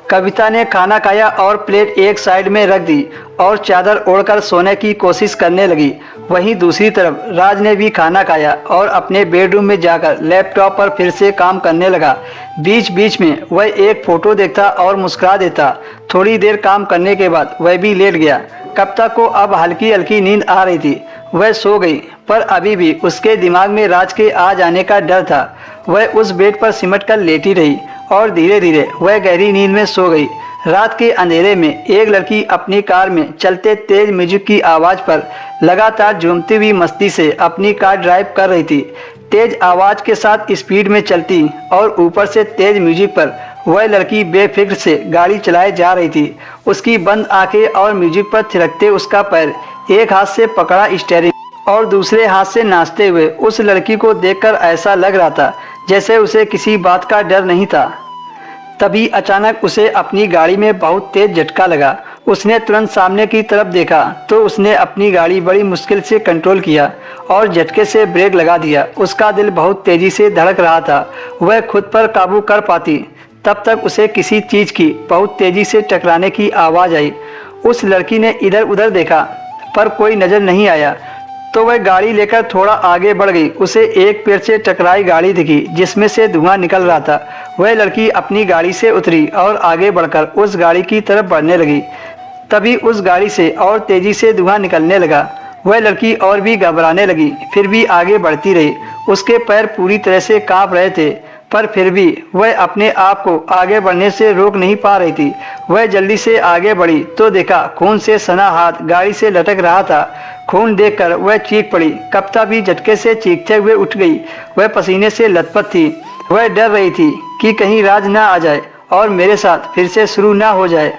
कविता ने खाना खाया और प्लेट एक साइड में रख दी और चादर ओढ़कर सोने की कोशिश करने लगी। वहीं दूसरी तरफ राज ने भी खाना खाया और अपने बेडरूम में जाकर लैपटॉप पर फिर से काम करने लगा। बीच बीच में वह एक फ़ोटो देखता और मुस्कुरा देता। थोड़ी देर काम करने के बाद वह भी लेट गया। कविता को अब हल्की हल्की नींद आ रही थी। वह सो गई, पर अभी भी उसके दिमाग में राज के आ जाने का डर था। वह उस बेड पर सिमट कर लेटी रही और धीरे धीरे वह गहरी नींद में सो गई। रात के अंधेरे में एक लड़की अपनी कार में चलते तेज म्यूजिक की आवाज़ पर लगातार झूमती हुई मस्ती से अपनी कार ड्राइव कर रही थी। तेज आवाज़ के साथ स्पीड में चलती और ऊपर से तेज म्यूजिक पर वह लड़की बेफिक्र से गाड़ी चलाए जा रही थी। उसकी बंद आंखें और म्यूजिक पर थिरकते उसका पैर, एक हाथ से पकड़ा स्टीयरिंग और दूसरे हाथ से नाचते हुए उस लड़की को देखकर ऐसा लग रहा था जैसे उसे किसी बात का डर नहीं था। तभी अचानक उसे अपनी गाड़ी में बहुत तेज झटका लगा। उसने तुरंत सामने की तरफ देखा तो उसने अपनी गाड़ी बड़ी मुश्किल से कंट्रोल किया और झटके से ब्रेक लगा दिया। उसका दिल बहुत तेजी से धड़क रहा था। वह खुद पर काबू कर पाती तब तक उसे किसी चीज़ की बहुत तेजी से टकराने की आवाज़ आई। उस लड़की ने इधर उधर देखा पर कोई नज़र नहीं आया तो वह गाड़ी लेकर थोड़ा आगे बढ़ गई। उसे एक पेड़ से टकराई गाड़ी दिखी जिसमें से धुआं निकल रहा था। वह लड़की अपनी गाड़ी से उतरी और आगे बढ़कर उस गाड़ी की तरफ बढ़ने लगी। तभी उस गाड़ी से और तेजी से धुआं निकलने लगा। वह लड़की और भी घबराने लगी, फिर भी आगे बढ़ती रही। उसके पैर पूरी तरह से कांप रहे थे, पर फिर भी वह अपने आप को आगे बढ़ने से रोक नहीं पा रही थी। वह जल्दी से आगे बढ़ी तो देखा खून से सना हाथ गाड़ी से लटक रहा था। खून देखकर वह चीख पड़ी। कविता भी झटके से चीखते हुए उठ गई। वह पसीने से लथपथ थी। वह डर रही थी कि कहीं राज ना आ जाए और मेरे साथ फिर से शुरू ना हो जाए।